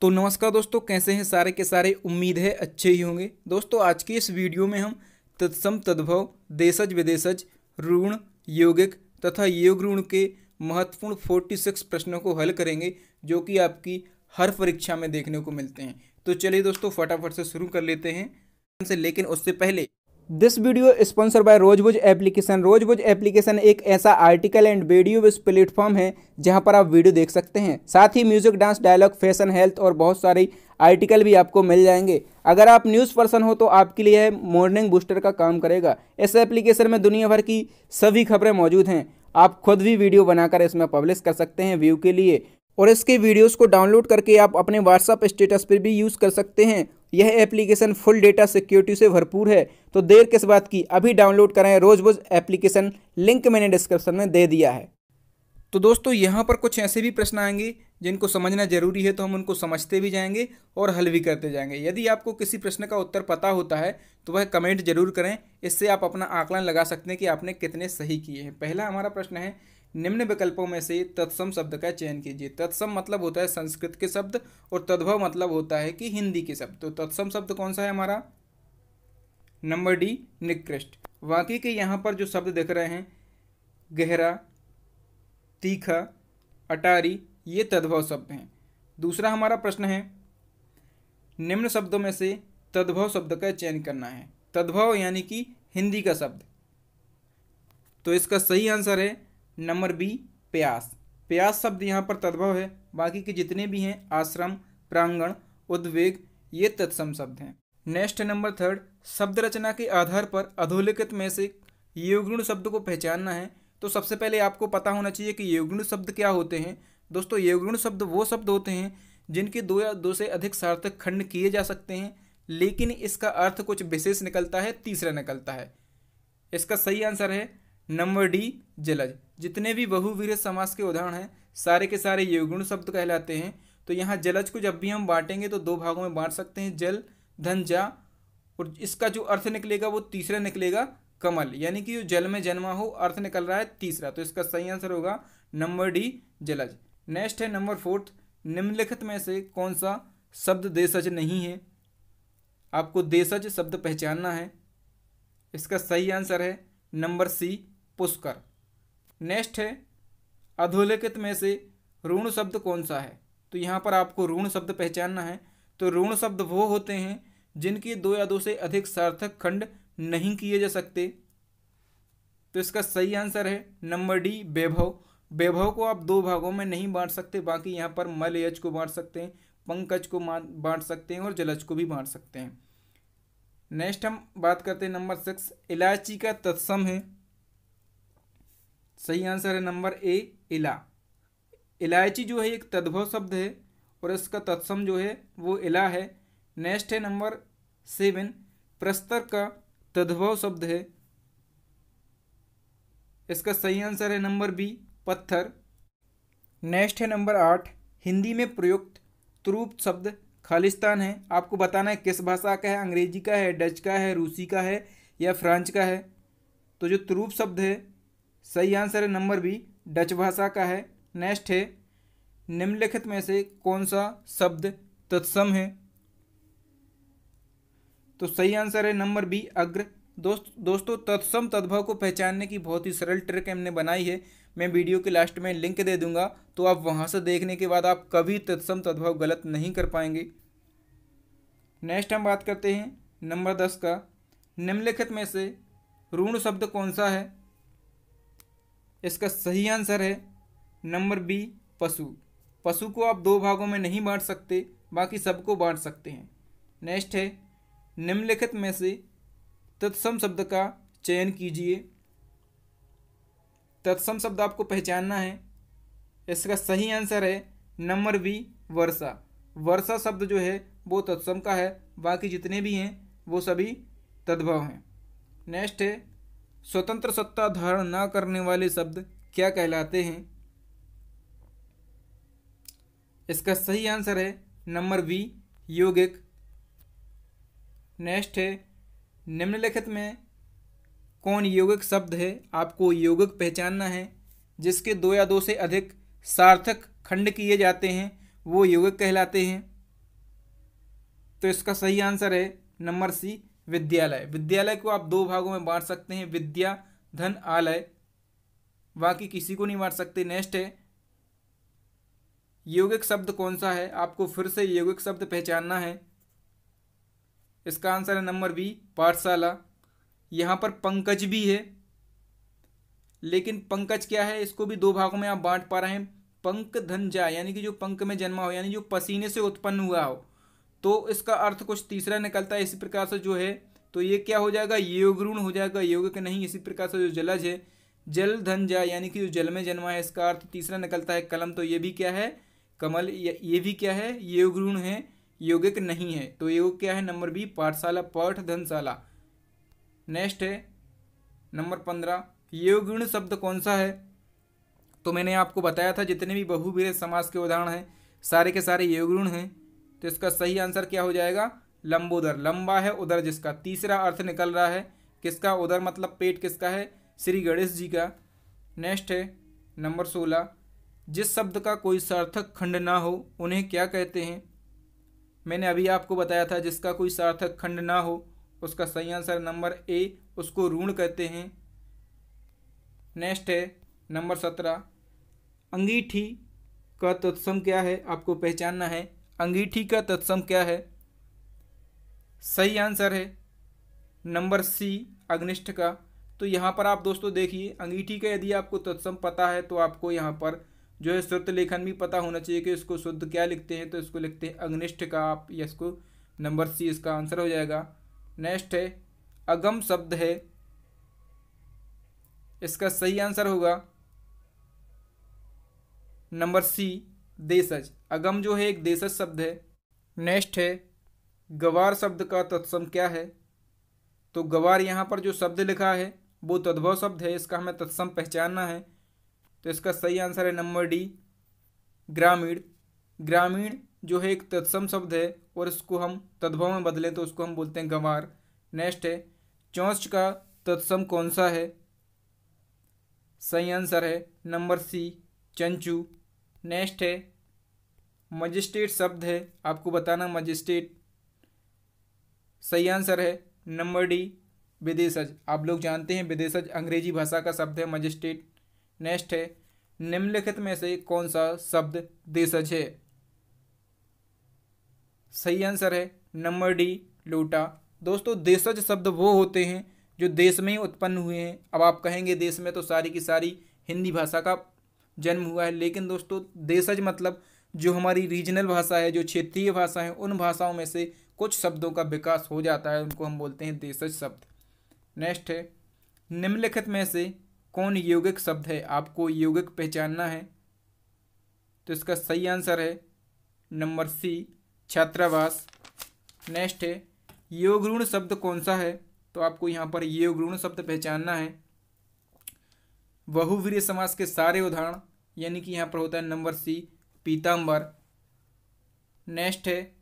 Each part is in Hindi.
तो नमस्कार दोस्तों, कैसे हैं सारे के सारे। उम्मीद है अच्छे ही होंगे। दोस्तों आज की इस वीडियो में हम तत्सम तद्भव, देशज विदेशज, ऋण, यौगिक तथा योग ऋण के महत्वपूर्ण 46 प्रश्नों को हल करेंगे जो कि आपकी हर परीक्षा में देखने को मिलते हैं। तो चलिए दोस्तों फटाफट से शुरू कर लेते हैं लेकिन उससे पहले this video sponsor by Rozbuzz application. Rozbuzz application एक ऐसा article and video based platform है जहां पर आप वीडियो देख सकते हैं। साथ ही music, dance, dialogue, fashion, health और बहुत सारे आर्टिकल भी आपको मिल जाएंगे। अगर आप न्यूज़ पर्सन हो तो आपके लिए मॉर्निंग बूस्टर का काम करेगा। इस एप्लीकेशन में दुनिया भर की सभी खबरें मौजूद हैं। आप खुद भी वीडियो बनाकर इसमें पब्लिश कर सकते हैं व्यू के लिए, और इसके वीडियोस को डाउनलोड करके आप अपने व्हाट्सएप स्टेटस पर भी यूज़ कर सकते हैं। यह एप्लीकेशन फुल डेटा सिक्योरिटी से भरपूर है। तो देर किस बात की, अभी डाउनलोड करें रोजबुज एप्लीकेशन। लिंक मैंने डिस्क्रिप्शन में दे दिया है। तो दोस्तों यहाँ पर कुछ ऐसे भी प्रश्न आएंगे जिनको समझना जरूरी है, तो हम उनको समझते भी जाएंगे और हल भी करते जाएंगे। यदि आपको किसी प्रश्न का उत्तर पता होता है तो वह कमेंट जरूर करें। इससे आप अपना आकलन लगा सकते हैं कि आपने कितने सही किए हैं। पहला हमारा प्रश्न है, निम्न विकल्पों में से तत्सम शब्द का चयन कीजिए। तत्सम मतलब होता है संस्कृत के शब्द और तद्भव मतलब होता है कि हिंदी के शब्द। तो तत्सम शब्द कौन सा है हमारा? नंबर डी, निकृष्ट। बाकी के यहाँ पर जो शब्द दिख रहे हैं, गहरा, तीखा, अटारी, ये तद्भव शब्द हैं। दूसरा हमारा प्रश्न है, निम्न शब्दों में से तद्भव शब्द का चयन करना है। तद्भव यानी कि हिंदी का शब्द। तो इसका सही आंसर है नंबर बी, प्यास। प्यास शब्द यहाँ पर तद्भव है। बाकी के जितने भी हैं, आश्रम, प्रांगण, उद्वेग, ये तत्सम शब्द हैं। नेक्स्ट नंबर थर्ड, शब्द रचना के आधार पर अधोलिखित में से योगगुण शब्द को पहचानना है। तो सबसे पहले आपको पता होना चाहिए कि योगगुण शब्द क्या होते हैं। दोस्तों योगगुण शब्द वो शब्द होते हैं जिनके दो या दो से अधिक सार्थक खंड किए जा सकते हैं, लेकिन इसका अर्थ कुछ विशेष निकलता है, तीसरा निकलता है। इसका सही आंसर है नंबर डी, जलज। जितने भी बहुव्रीहि समास के उदाहरण हैं सारे के सारे योगगुण शब्द कहलाते हैं। तो यहाँ जलज को जब भी हम बांटेंगे तो दो भागों में बांट सकते हैं, जल, धन, जा, और इसका जो अर्थ निकलेगा वो तीसरा निकलेगा, कमल। यानी कि जो जल में जन्मा हो, अर्थ निकल रहा है तीसरा। तो इसका सही आंसर होगा नंबर डी, जलज। नेक्स्ट है नंबर फोर्थ, निम्नलिखित में से कौन सा शब्द देशज नहीं है। आपको देशज शब्द पहचानना है। इसका सही आंसर है नंबर सी, पुष्कर। नेक्स्ट है, अधोलिखित में से ऋण शब्द कौन सा है। तो यहाँ पर आपको ऋण शब्द पहचानना है। तो ऋण शब्द वो होते हैं जिनके दो या दो से अधिक सार्थक खंड नहीं किए जा सकते। तो इसका सही आंसर है नंबर डी, वैभव। वैभव को आप दो भागों में नहीं बांट सकते। बाकी यहाँ पर मलयज को बांट सकते हैं, पंकज को बांट सकते हैं और जलज को भी बांट सकते हैं। नेक्स्ट हम बात करते हैं नंबर 6, इलायची का तत्सम है। सही आंसर है नंबर ए, इला। इलायची जो है एक तद्भव शब्द है और इसका तत्सम जो है वो इला है। नेक्स्ट है नंबर 7, प्रस्तर का तद्भव शब्द है। इसका सही आंसर है नंबर बी, पत्थर। नेक्स्ट है नंबर 8, हिंदी में प्रयुक्त तुरूप शब्द खालिस्तान है। आपको बताना है किस भाषा का है, अंग्रेजी का है, डच का है, रूसी का है या फ्रांच का है। तो जो तुरूप शब्द है, सही आंसर है नंबर बी, डच भाषा का है। नेक्स्ट है, निम्नलिखित में से कौन सा शब्द तत्सम है। तो सही आंसर है नंबर बी, अग्र। दोस्तों तत्सम तद्भव को पहचानने की बहुत ही सरल ट्रिक हमने बनाई है। मैं वीडियो के लास्ट में लिंक दे दूंगा, तो आप वहां से देखने के बाद आप कभी तत्सम तद्भव गलत नहीं कर पाएंगे। नेक्स्ट हम बात करते हैं नंबर 10 का, निम्नलिखित में से ऋण शब्द कौन सा है। इसका सही आंसर है नंबर बी, पशु। पशु को आप दो भागों में नहीं बांट सकते, बाकी सबको बांट सकते हैं। नेक्स्ट है, निम्नलिखित में से तत्सम शब्द का चयन कीजिए। तत्सम शब्द आपको पहचानना है। इसका सही आंसर है नंबर बी, वर्षा। वर्षा शब्द जो है वो तत्सम का है, बाकी जितने भी हैं वो सभी तद्भव हैं। नेक्स्ट है, स्वतंत्र सत्ता धारण न करने वाले शब्द क्या कहलाते हैं। इसका सही आंसर है नंबर बी, यौगिक। नेक्स्ट है, निम्नलिखित में कौन यौगिक शब्द है। आपको यौगिक पहचानना है। जिसके दो या दो से अधिक सार्थक खंड किए जाते हैं वो यौगिक कहलाते हैं। तो इसका सही आंसर है नंबर सी, विद्यालय। विद्यालय को आप दो भागों में बांट सकते हैं, विद्या धन आलय, बाकी किसी को नहीं बांट सकते। नेक्स्ट है यौगिक शब्द कौन सा है, आपको फिर से यौगिक शब्द पहचानना है। इसका आंसर है नंबर बी, पाठशाला। यहाँ पर पंकज भी है, लेकिन पंकज क्या है, इसको भी दो भागों में आप बांट पा रहे हैं। पंक धन जा, यानी कि जो पंक में जन्मा हो, यानी जो पसीने से उत्पन्न हुआ हो, तो इसका अर्थ कुछ तीसरा निकलता है। इसी प्रकार से जो है तो ये क्या हो जाएगा, योगऋण हो जाएगा, यौगिक नहीं। इसी प्रकार से जो जलज है, जल धन जा, यानी कि जो जल में जन्मा है, इसका अर्थ तीसरा निकलता है कलम। तो ये भी क्या है, कमल। ये भी क्या है, योगऋण है, यौगिक नहीं है। तो योग क्या है, नंबर बी, पाठशाला, पाठ धनशाला। नेक्स्ट है नंबर 15, योगऋण शब्द कौन सा है। तो मैंने आपको बताया था जितने भी बहुव्रीहि समास के उदाहरण हैं सारे के सारे योगऋण हैं। तो इसका सही आंसर क्या हो जाएगा, लंबोदर। लंबा है उदर जिसका, तीसरा अर्थ निकल रहा है किसका, उदर मतलब पेट किसका है, श्री गणेश जी का। नेक्स्ट है नंबर 16, जिस शब्द का कोई सार्थक खंड ना हो उन्हें क्या कहते हैं। मैंने अभी आपको बताया था जिसका कोई सार्थक खंड ना हो, उसका सही आंसर नंबर ए, उसको ऋण कहते हैं। नेक्स्ट है नंबर 17, अंगीठी का तत्सम क्या है, आपको पहचानना है। अंगीठी का तत्सम क्या है, सही आंसर है नंबर सी, अग्निष्ठ का। तो यहाँ पर आप दोस्तों देखिए, अंगीठी का यदि आपको तत्सम पता है तो आपको यहाँ पर जो है शुद्ध लेखन भी पता होना चाहिए कि इसको शुद्ध क्या लिखते हैं। तो इसको लिखते हैं अग्निष्ठ का, आप इसको नंबर सी इसका आंसर हो जाएगा। नेक्स्ट है अगम शब्द है, इसका सही आंसर होगा नंबर सी, देशज। अगम जो है एक देशज शब्द है। नेक्स्ट है गवार शब्द का तत्सम क्या है। तो गवार यहाँ पर जो शब्द लिखा है वो तद्भव शब्द है, इसका हमें तत्सम पहचानना है। तो इसका सही आंसर है नंबर डी, ग्रामीण। ग्रामीण जो है एक तत्सम शब्द है और इसको हम तद्भव में बदलें तो उसको हम बोलते हैं गंवार। नेक्स्ट है चौंच का तत्सम कौन सा है, सही आंसर है नंबर सी, चंचू। नेक्स्ट है मजिस्ट्रेट शब्द है, आपको बताना मजिस्ट्रेट, सही आंसर है नंबर डी, विदेशज। आप लोग जानते हैं विदेशज अंग्रेजी भाषा का शब्द है मजिस्ट्रेट। नेक्स्ट है निम्नलिखित में से कौन सा शब्द देशज है, सही आंसर है नंबर डी, लोटा। दोस्तों देशज शब्द वो होते हैं जो देश में ही उत्पन्न हुए हैं। अब आप कहेंगे देश में तो सारी की सारी हिंदी भाषा का जन्म हुआ है, लेकिन दोस्तों देशज मतलब जो हमारी रीजनल भाषा है, जो क्षेत्रीय भाषा है, उन भाषाओं में से कुछ शब्दों का विकास हो जाता है, उनको हम बोलते हैं देशज शब्द। नेक्स्ट है निम्नलिखित में से कौन यौगिक शब्द है, आपको यौगिक पहचानना है। तो इसका सही आंसर है नंबर सी, छात्रावास। नेक्स्ट है योगऋण शब्द कौन सा है, तो आपको यहाँ पर योगऋण शब्द पहचानना है। बहुव्रीहि समास के सारे उदाहरण, यानी कि यहाँ पर होता है नंबर सी, पीताम्बर। नेक्स्ट है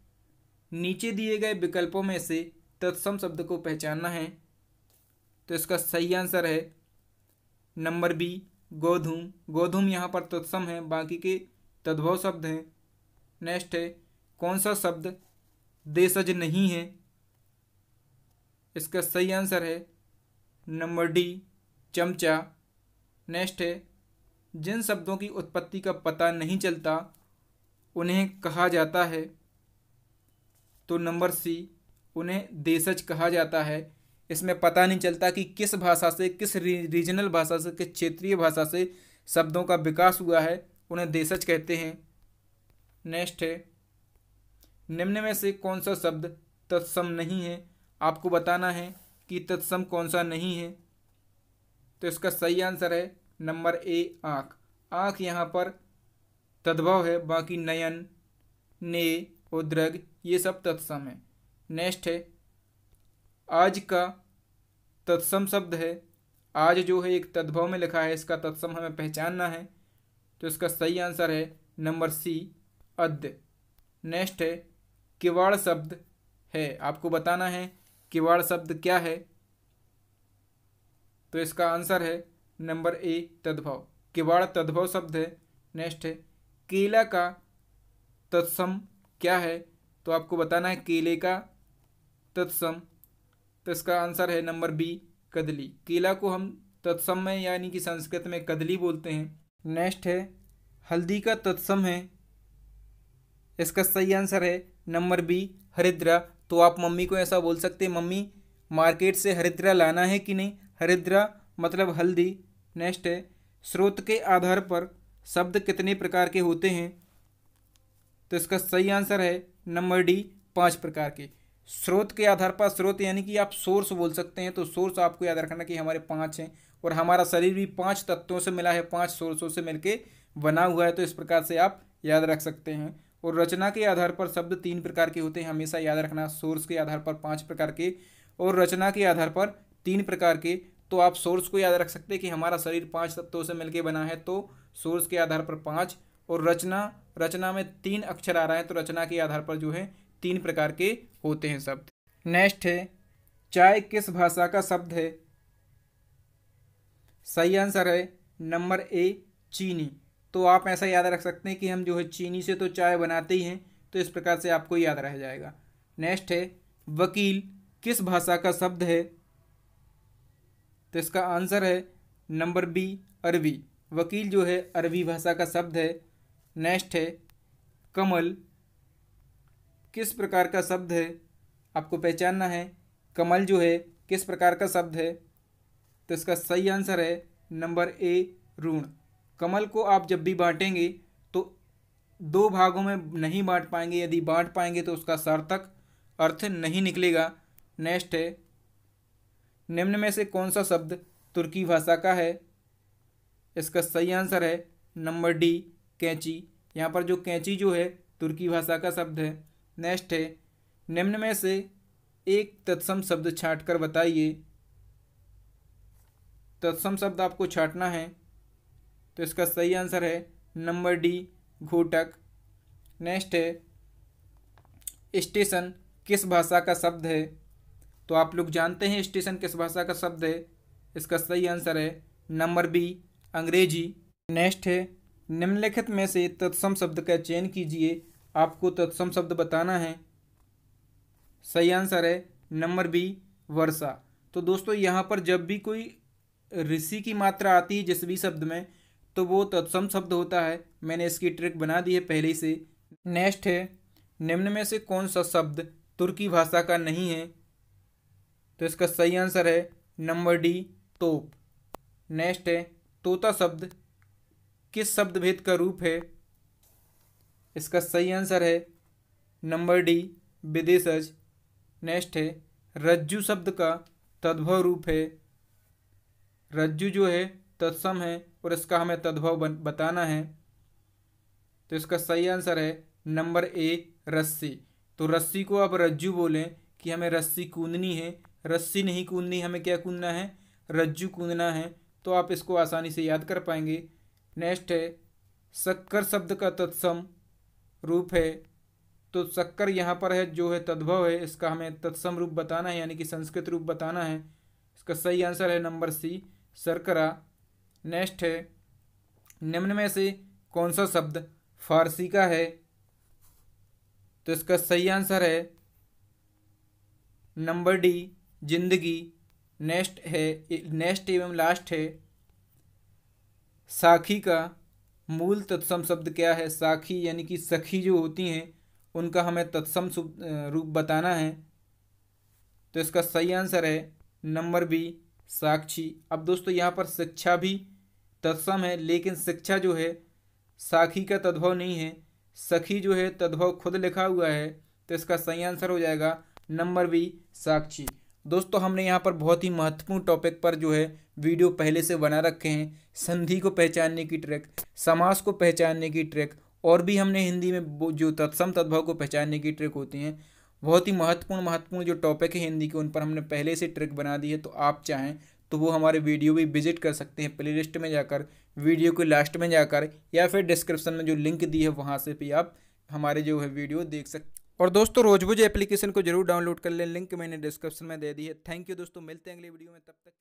नीचे दिए गए विकल्पों में से तत्सम शब्द को पहचानना है। तो इसका सही आंसर है नंबर बी, गोधूम। गोधूम यहाँ पर तत्सम है, बाकी के तद्भव शब्द हैं। नेक्स्ट है कौन सा शब्द देशज नहीं है, इसका सही आंसर है नंबर डी, चमचा। नेक्स्ट है जिन शब्दों की उत्पत्ति का पता नहीं चलता उन्हें कहा जाता है। तो नंबर सी, उन्हें देशज कहा जाता है। इसमें पता नहीं चलता कि किस भाषा से, किस रीजनल भाषा से, किस क्षेत्रीय भाषा से शब्दों का विकास हुआ है, उन्हें देशज कहते हैं। नेक्स्ट है निम्न में से कौन सा शब्द तत्सम नहीं है, आपको बताना है कि तत्सम कौन सा नहीं है। तो इसका सही आंसर है नंबर ए, आँख। आँख यहाँ पर तद्भव है, बाकी नयन, ने, उद्रग ये सब तत्सम है। नेक्स्ट है आज का तत्सम शब्द है। आज जो है एक तद्भव में लिखा है, इसका तत्सम हमें पहचानना है। तो इसका सही आंसर है नंबर सी, अद्य। नेक्स्ट है किवाड़ शब्द है, आपको बताना है किवाड़ शब्द क्या है। तो इसका आंसर है नंबर ए, तद्भव। किवाड़ तद्भव शब्द है। नेक्स्ट है केला का तत्सम क्या है, तो आपको बताना है केले का तत्सम, तो इसका आंसर है नंबर बी कदली। केला को हम तत्सम में यानी कि संस्कृत में कदली बोलते हैं। नेक्स्ट है हल्दी का तत्सम है, इसका सही आंसर है नंबर बी हरिद्रा। तो आप मम्मी को ऐसा बोल सकते हैं, मम्मी मार्केट से हरिद्रा लाना है कि नहीं, हरिद्रा मतलब हल्दी। नेक्स्ट है स्रोत के आधार पर शब्द कितने प्रकार के होते हैं, तो इसका सही आंसर है नंबर डी 5 प्रकार के। स्रोत के आधार पर, स्रोत यानी कि आप सोर्स बोल सकते हैं, तो सोर्स आपको याद रखना कि हमारे 5 हैं और हमारा शरीर भी 5 तत्वों से मिला है, 5 सोर्सों से मिलके बना हुआ है, तो इस प्रकार से आप याद रख सकते हैं। और रचना के आधार पर शब्द 3 प्रकार के होते हैं, हमेशा याद रखना। सोर्स के आधार पर 5 प्रकार के और रचना के आधार पर 3 प्रकार के। तो आप सोर्स को याद रख सकते हैं कि हमारा शरीर 5 तत्वों से मिलके बना है, तो सोर्स के आधार पर 5। और रचना में 3 अक्षर आ रहा है, तो रचना के आधार पर जो है 3 प्रकार के होते हैं शब्द। नेक्स्ट है चाय किस भाषा का शब्द है, सही आंसर है नंबर ए चीनी। तो आप ऐसा याद रख सकते हैं कि हम जो है चीनी से तो चाय बनाते ही हैं, तो इस प्रकार से आपको याद रह जाएगा। नेक्स्ट है वकील किस भाषा का शब्द है, तो इसका आंसर है नंबर बी अरबी। वकील जो है अरबी भाषा का शब्द है। नेक्स्ट है कमल किस प्रकार का शब्द है, आपको पहचानना है कमल जो है किस प्रकार का शब्द है, तो इसका सही आंसर है नंबर ए ऋण। कमल को आप जब भी बांटेंगे तो 2 भागों में नहीं बांट पाएंगे, यदि बांट पाएंगे तो उसका सार्थक अर्थ नहीं निकलेगा। नेक्स्ट है निम्न में से कौन सा शब्द तुर्की भाषा का है, इसका सही आंसर है नंबर डी कैंची। यहाँ पर जो कैंची जो है तुर्की भाषा का शब्द है। नेक्स्ट है निम्न में से एक तत्सम शब्द छांट कर बताइए, तत्सम शब्द आपको छांटना है, तो इसका सही आंसर है नंबर डी घोटक। नेक्स्ट है स्टेशन किस भाषा का शब्द है, तो आप लोग जानते हैं स्टेशन किस भाषा का शब्द है, इसका सही आंसर है नंबर बी अंग्रेजी। नेक्स्ट है निम्नलिखित में से तत्सम शब्द का चयन कीजिए, आपको तत्सम शब्द बताना है, सही आंसर है नंबर बी वर्षा। तो दोस्तों यहाँ पर जब भी कोई ऋषि की मात्रा आती है जिस भी शब्द में, तो वो तत्सम शब्द होता है। मैंने इसकी ट्रिक बना दी है पहले से। नेक्स्ट है निम्न में से कौन सा शब्द तुर्की भाषा का नहीं है, तो इसका सही आंसर है नंबर डी तोप। नेक्स्ट है तोता शब्द किस शब्द भेद का रूप है, इसका सही आंसर है नंबर डी विदेशज। नेक्स्ट है रज्जु शब्द का तद्भव रूप है, रज्जु जो है तत्सम है और इसका हमें तद्भव बताना है, तो इसका सही आंसर है नंबर ए रस्सी। तो रस्सी को आप रज्जु बोलें कि हमें रस्सी कूदनी है, रस्सी नहीं कूदनी, हमें क्या कूदना है, रज्जु कूदना है, तो आप इसको आसानी से याद कर पाएंगे। नेक्स्ट है शक्कर शब्द का तत्सम रूप है, तो शक्कर यहाँ पर है जो है तद्भव है, इसका हमें तत्सम रूप बताना है यानी कि संस्कृत रूप बताना है, इसका सही आंसर है नंबर सी शर्करा। नेक्स्ट है निम्न में से कौन सा शब्द फारसी का है, तो इसका सही आंसर है नंबर डी जिंदगी। नेक्स्ट एवं लास्ट है साखी का मूल तत्सम शब्द क्या है, साखी यानी कि सखी जो होती हैं उनका हमें तत्सम रूप बताना है, तो इसका सही आंसर है नंबर बी साक्षी। अब दोस्तों यहाँ पर शिक्षा भी तत्सम है, लेकिन शिक्षा जो है साखी का तद्भव नहीं है, सखी जो है तद्भव खुद लिखा हुआ है, तो इसका सही आंसर हो जाएगा नंबर बी साक्षी। दोस्तों हमने यहाँ पर बहुत ही महत्वपूर्ण टॉपिक पर जो है वीडियो पहले से बना रखे हैं, संधि को पहचानने की ट्रिक, समास को पहचानने की ट्रिक, और भी हमने हिंदी में जो तत्सम तद्भव को पहचानने की ट्रिक होती हैं, बहुत ही महत्वपूर्ण जो टॉपिक है हिंदी के, उन पर हमने पहले से ट्रिक बना दी है। तो आप चाहें तो वो हमारे वीडियो भी विजिट कर सकते हैं, प्लेलिस्ट में जाकर, वीडियो के लास्ट में जाकर, या फिर डिस्क्रिप्शन में जो लिंक दी है वहाँ से भी आप हमारे जो है वीडियो देख सकते हैं। और दोस्तों रोजबुज एप्लीकेशन को जरूर डाउनलोड कर लें, लिंक मैंने डिस्क्रिप्शन में दे दी है। थैंक यू दोस्तों, मिलते हैं अगली वीडियो में, तब तक।